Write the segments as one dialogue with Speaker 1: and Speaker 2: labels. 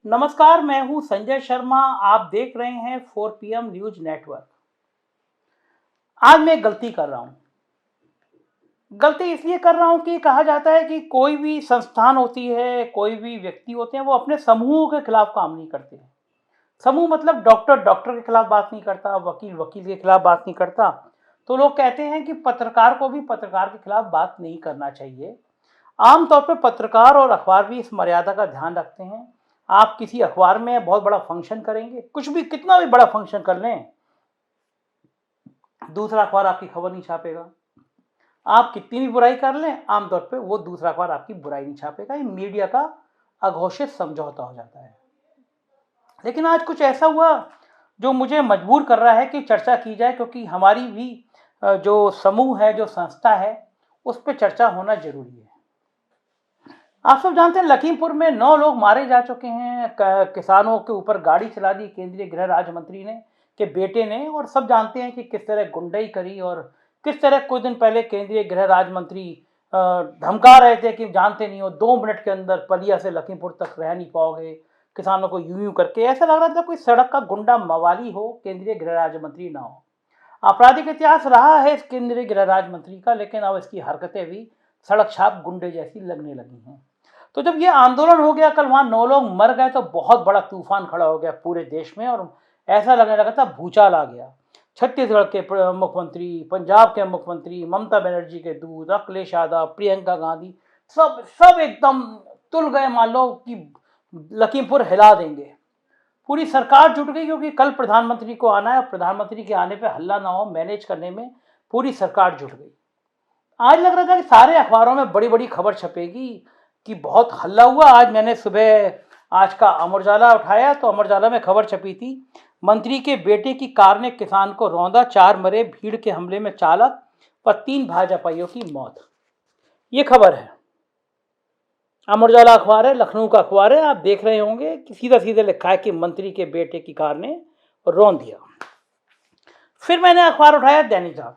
Speaker 1: नमस्कार, मैं हूं संजय शर्मा। आप देख रहे हैं 4PM न्यूज नेटवर्क। आज मैं गलती कर रहा हूं। गलती इसलिए कर रहा हूं कि कहा जाता है कि कोई भी संस्थान होती है, कोई भी व्यक्ति होते हैं, वो अपने समूह के खिलाफ काम नहीं करते हैं। समूह मतलब डॉक्टर डॉक्टर के खिलाफ बात नहीं करता, वकील वकील के खिलाफ बात नहीं करता। तो लोग कहते हैं कि पत्रकार को भी पत्रकार के खिलाफ बात नहीं करना चाहिए। आमतौर पर पत्रकार और अखबार भी इस मर्यादा का ध्यान रखते हैं। आप किसी अखबार में बहुत बड़ा फंक्शन करेंगे, कुछ भी कितना भी बड़ा फंक्शन कर लें, दूसरा अखबार आपकी खबर नहीं छापेगा। आप कितनी भी बुराई कर लें, आमतौर पे वो दूसरा अखबार आपकी बुराई नहीं छापेगा। ये मीडिया का अघोषित समझौता हो जाता है। लेकिन आज कुछ ऐसा हुआ जो मुझे मजबूर कर रहा है कि चर्चा की जाए, क्योंकि हमारी भी जो समूह है, जो संस्था है, उस पर चर्चा होना जरूरी है। आप सब जानते हैं लखीमपुर में 9 लोग मारे जा चुके हैं। किसानों के ऊपर गाड़ी चला दी केंद्रीय गृह राज्य मंत्री ने के बेटे ने, और सब जानते हैं कि किस तरह गुंडई करी और किस तरह कुछ दिन पहले केंद्रीय गृह राज्य मंत्री धमका रहे थे कि जानते नहीं हो, 2 मिनट के अंदर पलिया से लखीमपुर तक रह नहीं पाओगे, किसानों को यूं यूं करके। ऐसा लग रहा था कोई सड़क का गुंडा मवाली हो, केंद्रीय गृह राज्य मंत्री ना हो। आपराधिक इतिहास रहा है इस केंद्रीय गृह राज्य मंत्री का, लेकिन अब इसकी हरकतें भी सड़क छाप गुंडे जैसी लगने लगी हैं। तो जब ये आंदोलन हो गया, कल वहां 9 लोग मर गए, तो बहुत बड़ा तूफान खड़ा हो गया पूरे देश में, और ऐसा लगने लगा था भूचाल आ गया। छत्तीसगढ़ के मुख्यमंत्री, पंजाब के मुख्यमंत्री, ममता बनर्जी के दूत, अखिलेश यादव, प्रियंका गांधी, सब सब एकदम तुल गए, मान लो कि लखीमपुर हिला देंगे। पूरी सरकार जुट गई, क्योंकि कल प्रधानमंत्री को आना है और प्रधानमंत्री के आने पे हल्ला ना हो, मैनेज करने में पूरी सरकार जुट गई। आज लग रहा था कि सारे अखबारों में बड़ी बड़ी खबर छपेगी कि बहुत हल्ला हुआ। आज मैंने सुबह आज का अमर उजाला उठाया, तो अमर उजाला में खबर छपी थी, मंत्री के बेटे की कार ने किसान को रौंदा, 4 मरे, भीड़ के हमले में चालक व 3 भाजपाइयों की मौत। ये खबर है, अमर उजाला अखबार है, लखनऊ का अखबार है। आप देख रहे होंगे कि सीधा सीधा लिखा है कि मंत्री के बेटे की कार ने रौंद दिया। फिर मैंने अखबार उठाया दैनिक जागरण,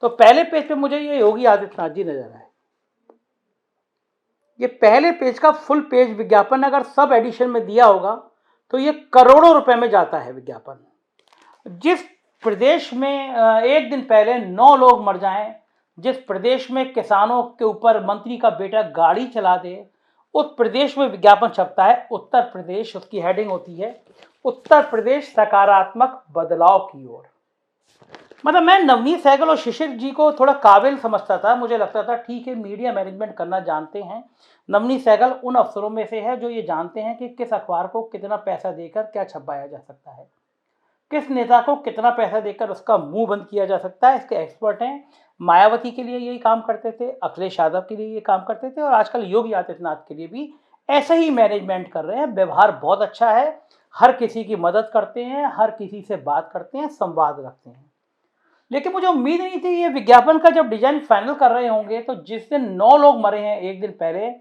Speaker 1: तो पहले पेज पे मुझे ये योगी आदित्यनाथ जी नजर आए। ये पहले पेज का फुल पेज विज्ञापन अगर सब एडिशन में दिया होगा तो ये करोड़ों रुपए में जाता है विज्ञापन। जिस प्रदेश में एक दिन पहले 9 लोग मर जाएं, जिस प्रदेश में किसानों के ऊपर मंत्री का बेटा गाड़ी चला दे, उस प्रदेश में विज्ञापन छपता है उत्तर प्रदेश। उसकी हेडिंग होती है उत्तर प्रदेश सकारात्मक बदलाव की ओर। मतलब मैं नवनीत सहगल और शिशिर जी को थोड़ा काबिल समझता था। मुझे लगता था ठीक है, मीडिया मैनेजमेंट करना जानते हैं। नवनीत सहगल उन अफसरों में से है जो ये जानते हैं कि किस अखबार को कितना पैसा देकर क्या छपाया जा सकता है, किस नेता को कितना पैसा देकर उसका मुंह बंद किया जा सकता है। इसके एक्सपर्ट हैं। मायावती के लिए यही काम करते थे, अखिलेश यादव के लिए ये काम करते थे, और आजकल योगी आदित्यनाथ के लिए भी ऐसे ही मैनेजमेंट कर रहे हैं। व्यवहार बहुत अच्छा है, हर किसी की मदद करते हैं, हर किसी से बात करते हैं, संवाद रखते हैं। लेकिन मुझे उम्मीद नहीं थी ये विज्ञापन का जब डिजाइन फाइनल कर रहे होंगे, तो जिस दिन 9 लोग मरे हैं एक दिन पहले,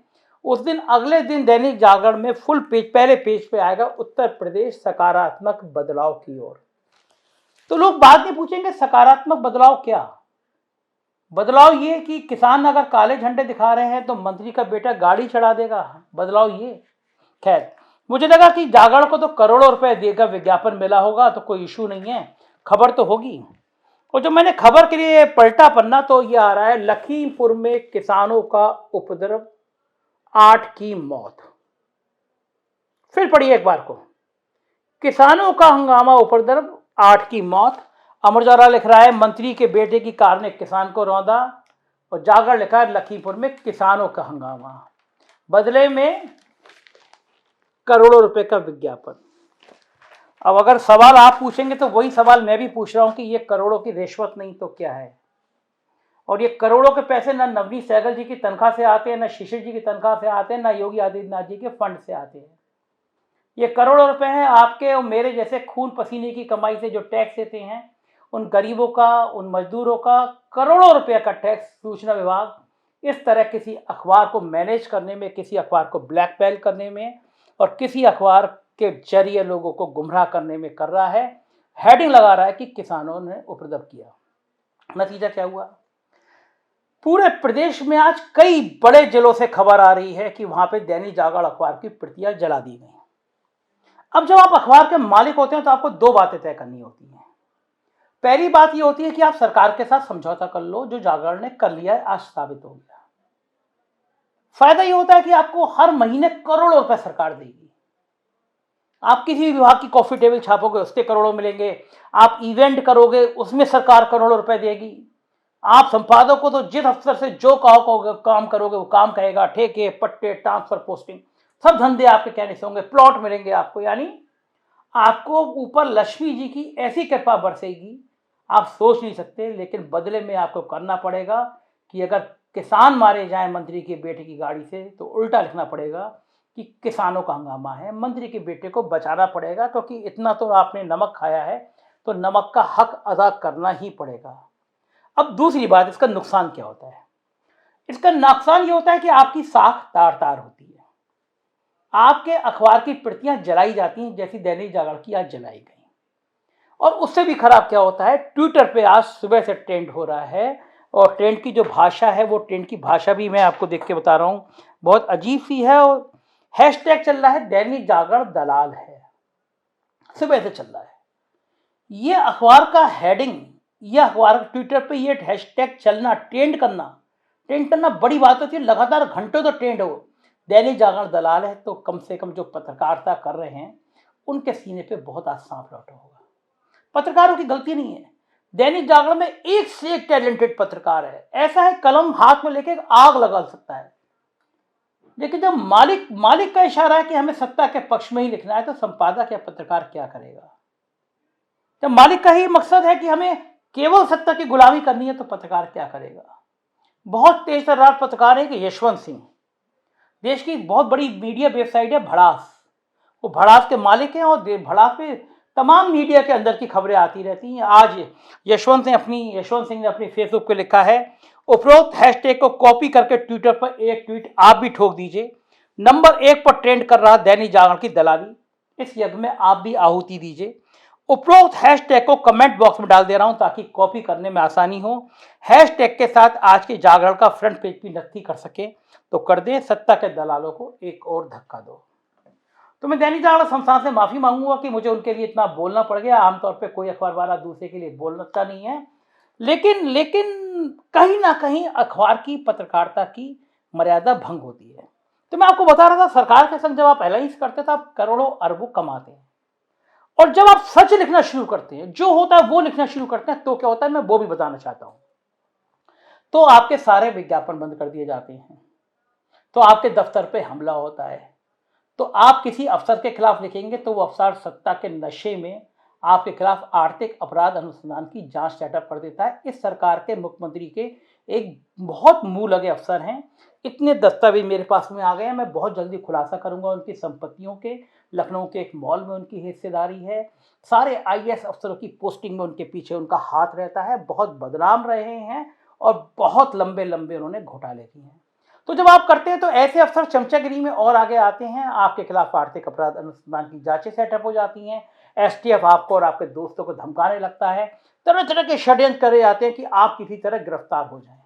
Speaker 1: उस दिन अगले दिन दैनिक जागरण में फुल पेज, पहले पेज पे आएगा उत्तर प्रदेश सकारात्मक बदलाव की ओर। तो लोग बात नहीं पूछेंगे सकारात्मक बदलाव क्या। बदलाव ये कि किसान अगर काले झंडे दिखा रहे हैं तो मंत्री का बेटा गाड़ी चढ़ा देगा, बदलाव ये। खैर, मुझे लगा कि जागरण को तो करोड़ों रुपए देकर विज्ञापन मिला होगा, तो कोई इशू नहीं है, खबर तो होगी। और जब मैंने खबर के लिए पलटा पन्ना, तो ये आ रहा है लखीमपुर में किसानों का उपद्रव, 8 की मौत। फिर पढ़िए एक बार को, किसानों का हंगामा, उपद्रव, 8 की मौत। अमर उजाला लिख रहा है मंत्री के बेटे की कार ने किसान को रौंदा, और जागरण लिखा है लखीमपुर में किसानों का हंगामा, बदले में करोड़ों रुपए का विज्ञापन। अब अगर सवाल आप पूछेंगे तो वही सवाल मैं भी पूछ रहा हूं कि ये करोड़ों की रिश्वत नहीं तो क्या है। और ये करोड़ों के पैसे ना नवनीत सहगल जी की तनख्वाह से आते हैं, ना शिशिर जी की तनख्वाह से आते हैं, ना योगी आदित्यनाथ जी के फंड से आते हैं। ये करोड़ों रुपए हैं आपके और मेरे जैसे खून पसीने की कमाई से जो टैक्स देते हैं, उन गरीबों का, उन मजदूरों का करोड़ों रुपये का टैक्स सूचना विभाग इस तरह किसी अखबार को मैनेज करने में, किसी अखबार को ब्लैकमेल करने में, और किसी अखबार के जरिए लोगों को गुमराह करने में कर रहा है। हेडिंग लगा रहा है कि किसानों ने उपद्रव किया। नतीजा क्या हुआ? पूरे प्रदेश में आज कई बड़े जिलों से खबर आ रही है कि वहां पे दैनिक जागरण अखबार की प्रतियां जला दी गई। अब जब आप अखबार के मालिक होते हैं तो आपको दो बातें तय करनी होती हैं। पहली बात ये होती है कि आप सरकार के साथ समझौता कर लो, जो जागरण ने कर लिया है, आज साबित हो गया। फायदा ये होता है कि आपको हर महीने करोड़ों रुपए सरकार देगी। आप किसी विभाग की कॉफी टेबल छापोगे उसके करोड़ों मिलेंगे, आप इवेंट करोगे उसमें सरकार करोड़ों रुपए देगी, आप संपादक को तो जिस अफसर से जो कहोगे काम करोगे वो काम कहेगा, ठेके पट्टे ट्रांसफर पोस्टिंग सब धंधे आपके कहने से होंगे, प्लॉट मिलेंगे आपको। यानी आपको ऊपर लक्ष्मी जी की ऐसी कृपा बरसेगी आप सोच नहीं सकते। लेकिन बदले में आपको करना पड़ेगा कि अगर किसान मारे जाएं मंत्री के बेटे की गाड़ी से तो उल्टा लिखना पड़ेगा कि किसानों का हंगामा है, मंत्री के बेटे को बचाना पड़ेगा, क्योंकि इतना तो आपने नमक खाया है तो नमक का हक अदा करना ही पड़ेगा। अब दूसरी बात, इसका नुकसान क्या होता है? इसका नुकसान ये होता है कि आपकी साख तार तार होती है, आपके अखबार की प्रतियां जलाई जाती हैं, जैसी दैनिक जागरण की आज जलाई गई। और उससे भी खराब क्या होता है, ट्विटर पे आज सुबह से ट्रेंड हो रहा है, और ट्रेंड की जो भाषा है वो ट्रेंड की भाषा भी मैं आपको देख के बता रहा हूँ, बहुत अजीब सी है। और हैशटैग चल रहा है दैनिक जागरण दलाल है, सुबह से चल रहा है। ये अखबार का हेडिंग, ये अखबार ट्विटर पे ये हैशटैग चलना, ट्रेंड करना बड़ी बात होती है। लगातार घंटों तो ट्रेंड हो, दैनिक जागरण दलाल है, तो कम से कम जो पत्रकारिता कर रहे हैं उनके सीने पे बहुत आज सांप लौटा होगा। पत्रकारों की गलती नहीं है, दैनिक जागरण में एक से एक टैलेंटेड पत्रकार है, ऐसा है कलम हाथ में लेके आग लगा सकता है। लेकिन जब मालिक का इशारा है कि हमें सत्ता के पक्ष में ही लिखना है, तो संपादक या पत्रकार क्या करेगा? जब मालिक का ही मकसद है कि हमें केवल सत्ता की गुलामी करनी है, तो पत्रकार क्या करेगा? बहुत तेज तर्रार पत्रकार है कि यशवंत सिंह, देश की बहुत बड़ी मीडिया वेबसाइट है भड़ास, वो भड़ास के मालिक हैं, और भड़ास पे तमाम मीडिया के अंदर की खबरें आती रहती हैं। आज यशवंत सिंह ने अपनी फेसबुक पे लिखा है, उपरोक्त हैशटैग को कॉपी करके ट्विटर पर एक ट्वीट आप भी ठोक दीजिए, नंबर 1 पर ट्रेंड कर रहा दैनिक जागरण की दलाली, इस यज्ञ में आप भी आहुति दीजिए। उपरोक्त हैशटैग को कमेंट बॉक्स में डाल दे रहा हूं ताकि कॉपी करने में आसानी हो। हैशटैग के साथ आज के जागरण का फ्रंट पेज भी नकदी कर सके तो कर दें, सत्ता के दलालों को एक और धक्का दो। तो मैं दैनिक जागरण संस्थान से माफी मांगूंगा कि मुझे उनके लिए इतना बोलना पड़ गया। आमतौर पे कोई अखबार वाला दूसरे के लिए बोलता नहीं है, लेकिन कहीं ना कहीं अखबार की पत्रकारिता की मर्यादा भंग होती है। तो मैं आपको बता रहा था, सरकार के संग जब आप अलायंस करते तो आप करोड़ों अरबों कमाते हैं, और जब आप सच लिखना शुरू करते हैं, जो होता है वो लिखना शुरू करते हैं, तो क्या होता है मैं वो भी बताना चाहता हूं। तो आपके सारे विज्ञापन बंद कर दिए जाते हैं, तो आपके दफ्तर पे हमला होता है, तो आप किसी अफसर के खिलाफ लिखेंगे तो वो अफसर सत्ता के नशे में आपके खिलाफ आर्थिक अपराध अनुसंधान की जांच सेटअप कर देता है। इस सरकार के मुख्यमंत्री के एक बहुत मुंह लगे अफसर हैं, इतने दस्तावेज मेरे पास में आ गए हैं, मैं बहुत जल्दी खुलासा करूंगा उनकी संपत्तियों के। लखनऊ के एक मॉल में उनकी हिस्सेदारी है, सारे आईएएस अफसरों की पोस्टिंग में उनके पीछे उनका हाथ रहता है, बहुत बदनाम रहे हैं और बहुत लंबे लंबे उन्होंने घोटाले किए हैं। तो जब आप करते हैं तो ऐसे अफसर चमचागिरी में और आगे आते हैं, आपके खिलाफ आर्थिक अपराध अनुसंधान की जांचें सेटअप हो जाती हैं, एसटीएफ आपको और आपके दोस्तों को धमकाने लगता है, तरह तरह के षड्यंत्र करे जाते हैं कि आप किसी तरह गिरफ्तार हो जाएं।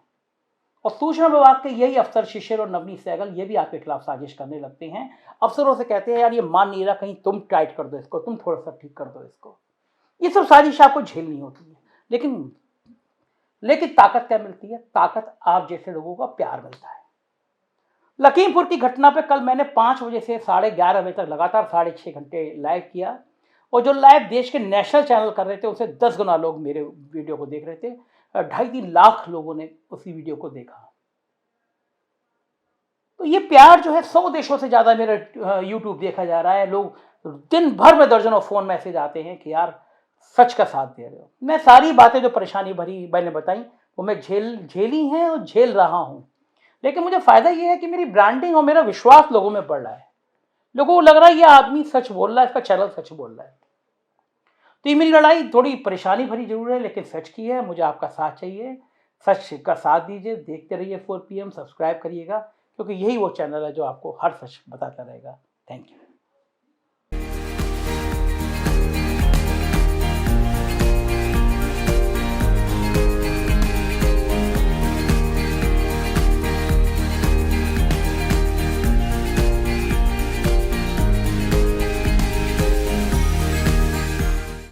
Speaker 1: और सूचना विभाग के यही अफसर शिशिर और नवनीत सहगल ये भी आपके खिलाफ साजिश करने लगते हैं, अफसरों से कहते हैं यार ये मान नहीं रहा, कहीं तुम टाइट कर दो इसको, तुम थोड़ा सा ठीक कर दो इसको। ये सब साजिश आपको झेलनी होती है, लेकिन ताकत क्या मिलती है? ताकत आप जैसे लोगों का प्यार मिलता है। लखीमपुर की घटना पे कल मैंने 5 बजे से 11:30 बजे तक लगातार 6.5 घंटे लाइव किया, और जो लाइव देश के नेशनल चैनल कर रहे थे उसे 10 गुना लोग मेरे वीडियो को देख रहे थे, 2.5-3 लाख लोगों ने उसी वीडियो को देखा। तो ये प्यार जो है 100 देशों से ज्यादा मेरा यूट्यूब देखा जा रहा है। लोग दिन भर में दर्जनों फोन मैसेज आते हैं कि यार सच का साथ दे रहे हो। मैं सारी बातें जो परेशानी भरी मैंने बताई वो मैं झेली हैं और झेल रहा हूं, लेकिन मुझे फायदा ये है कि मेरी ब्रांडिंग और मेरा विश्वास लोगों में बढ़ रहा है। लोगों को लग रहा है ये आदमी सच बोल रहा है, इसका चैनल सच बोल रहा है। तो ये मेरी लड़ाई थोड़ी परेशानी भरी जरूर है, लेकिन सच की है। मुझे आपका साथ चाहिए, सच का साथ दीजिए, देखते रहिए 4 PM, सब्सक्राइब करिएगा, क्योंकि यही वो चैनल है जो आपको हर सच बताता रहेगा। Thank you.